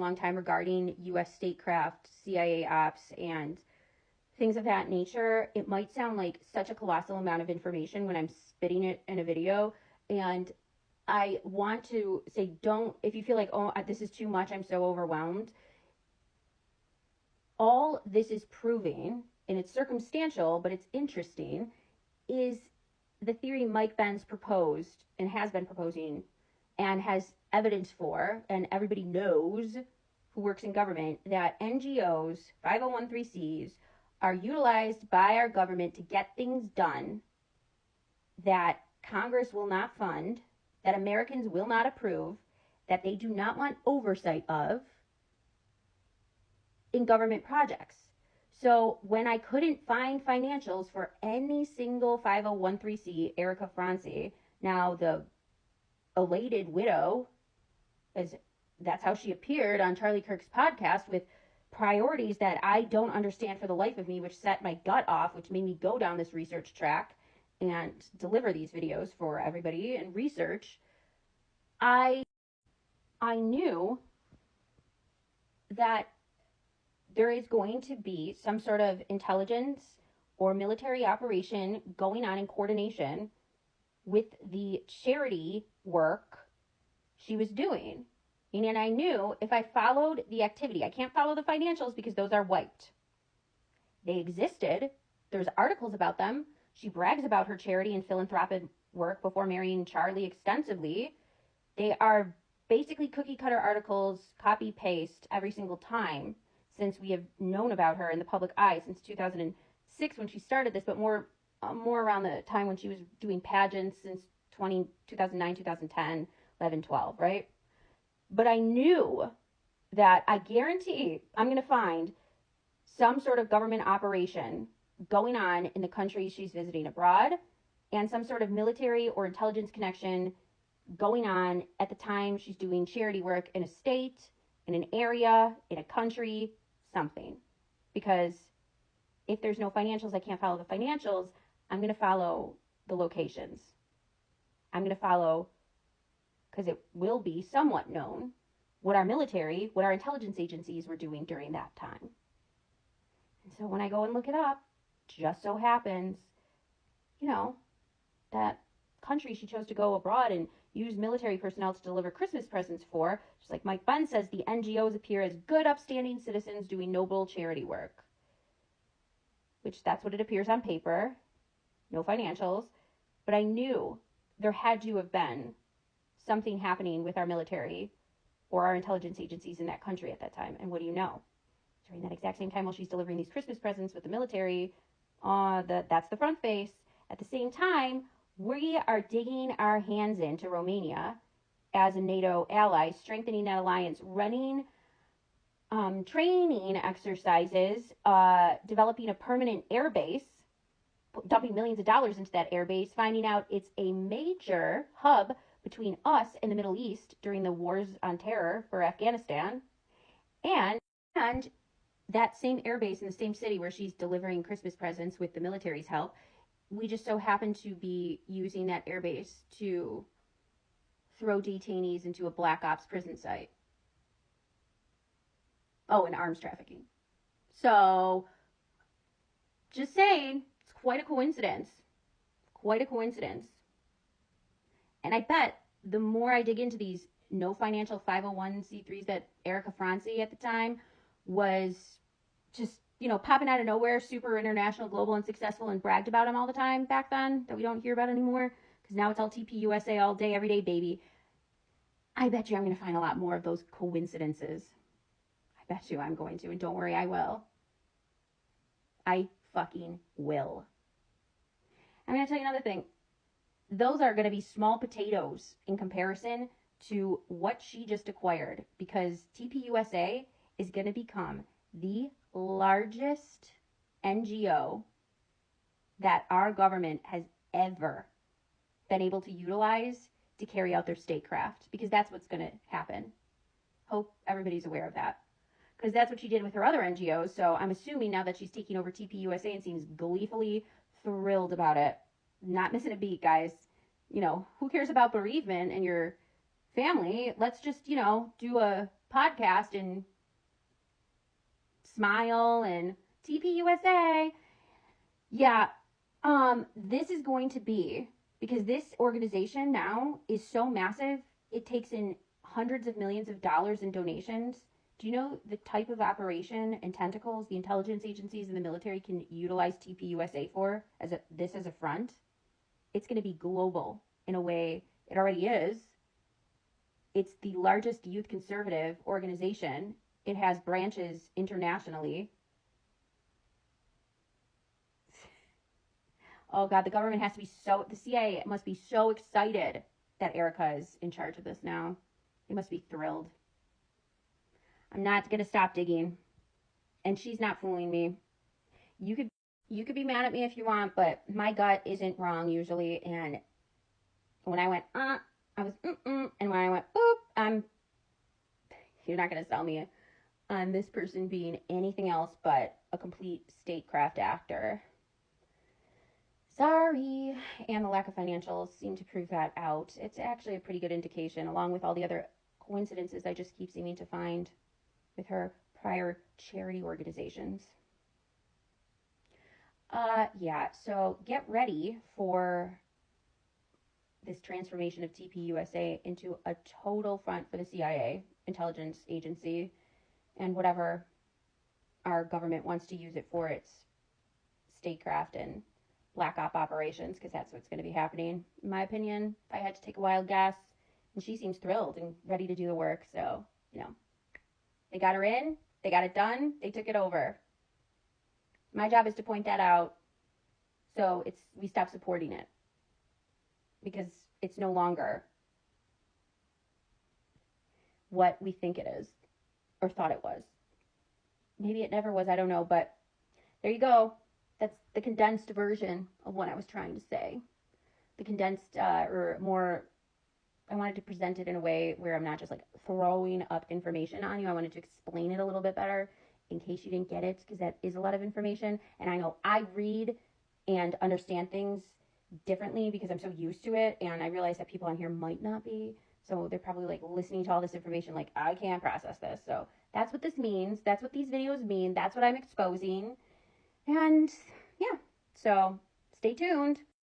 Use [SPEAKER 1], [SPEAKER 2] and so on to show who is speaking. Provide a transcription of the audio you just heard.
[SPEAKER 1] long time regarding U.S. statecraft, CIA ops, and things of that nature, it might sound like such a colossal amount of information when I'm spitting it in a video. And I want to say, don't, if you feel like, oh, this is too much, I'm so overwhelmed. All this is proving, and it's circumstantial, but it's interesting, is the theory Mike Benz proposed and has been proposing and has evidence for, and everybody knows who works in government, that NGOs, 501(c)(3)s, are utilized by our government to get things done that Congress will not fund, that Americans will not approve, that they do not want oversight of in government projects. So when I couldn't find financials for any single 501(c), Erika Kirk, now the elated widow, as that's how she appeared on Charlie Kirk's podcast, with priorities that I don't understand for the life of me, which set my gut off, which made me go down this research track and deliver these videos for everybody and research. I knew that there is going to be some sort of intelligence or military operation going on in coordination with the charity work she was doing. And I knew if I followed the activity, I can't follow the financials because those are wiped. They existed. There's articles about them. She brags about her charity and philanthropic work before marrying Charlie extensively. They are basically cookie cutter articles, copy paste every single time since we have known about her in the public eye since 2006 when she started this, but more around the time when she was doing pageants since 2009, 2010, 11, 12, right? But I knew that I guarantee I'm going to find some sort of government operation going on in the country she's visiting abroad, and some sort of military or intelligence connection going on at the time she's doing charity work in a state, in an area, in a country, something. Because if there's no financials, I can't follow the financials. I'm going to follow the locations. I'm going to follow, because it will be somewhat known, what our military, what our intelligence agencies were doing during that time. And so when I go and look it up, just so happens, that country she chose to go abroad and use military personnel to deliver Christmas presents for, just like Mike Benz says, the NGOs appear as good, upstanding citizens doing noble charity work. Which that's what it appears on paper. No financials. But I knew there had to have been something happening with our military or our intelligence agencies in that country at that time. And what do you know? During that exact same time while she's delivering these Christmas presents with the military, that's the front face. At the same time, we are digging our hands into Romania as a NATO ally, strengthening that alliance, running training exercises, developing a permanent air base, dumping millions of dollars into that air base, finding out it's a major hub between us and the Middle East during the wars on terror for Afghanistan, and that same air base in the same city where she's delivering Christmas presents with the military's help, we just so happen to be using that air base to throw detainees into a black ops prison site. Oh, and arms trafficking. So, just saying, it's quite a coincidence. Quite a coincidence. And I bet the more I dig into these no financial 501(c)(3)s that Erika Kirk at the time was just, popping out of nowhere, super international, global, and successful, and bragged about them all the time back then, that we don't hear about anymore, because now it's all TPUSA all day, every day, baby. I bet you I'm going to find a lot more of those coincidences. I bet you I'm going to, and don't worry, I will. I fucking will. I'm going to tell you another thing. Those are going to be small potatoes in comparison to what she just acquired, because TPUSA is going to become the largest NGO that our government has ever been able to utilize to carry out their statecraft, because that's what's going to happen. Hope everybody's aware of that, because that's what she did with her other NGOs. So I'm assuming now that she's taking over TPUSA and seems gleefully thrilled about it. Not missing a beat, guys. Who cares about bereavement and your family? Let's just, do a podcast and smile and TPUSA. Yeah, this is going to be, because this organization now is so massive, it takes in hundreds of millions of dollars in donations. Do you know the type of operation and tentacles the intelligence agencies and the military can utilize TPUSA for as a front? It's going to be global in a way it already is. It's the largest youth conservative organization. It has branches internationally. Oh God, the government has to be the CIA must be so excited that Erika is in charge of this now. They must be thrilled. I'm not gonna stop digging, and she's not fooling me. You could be mad at me if you want, but my gut isn't wrong usually. And when I went I was and when I went boop, you're not gonna sell me on this person being anything else but a complete statecraft actor. Sorry. And the lack of financials seem to prove that out. It's actually a pretty good indication, along with all the other coincidences I just keep seeming to find with her prior charity organizations. Yeah, so get ready for this transformation of TPUSA into a total front for the CIA, intelligence agency, and whatever our government wants to use it for, its statecraft and black op operations, because that's what's going to be happening, in my opinion, if I had to take a wild guess. And she seems thrilled and ready to do the work. So, they got her in, they got it done, they took it over. My job is to point that out so we stop supporting it, because it's no longer what we think it is or thought it was. Maybe it never was, I don't know, but there you go. That's the condensed version of what I was trying to say. The condensed, or more, I wanted to present it in a way where I'm not just like throwing up information on you. I wanted to explain it a little bit better in case you didn't get it, because that is a lot of information. And I know I read and understand things differently because I'm so used to it. And I realize that people on here might not be. So they're probably like listening to all this information like, I can't process this. So that's what this means. That's what these videos mean. That's what I'm exposing. And yeah, so stay tuned.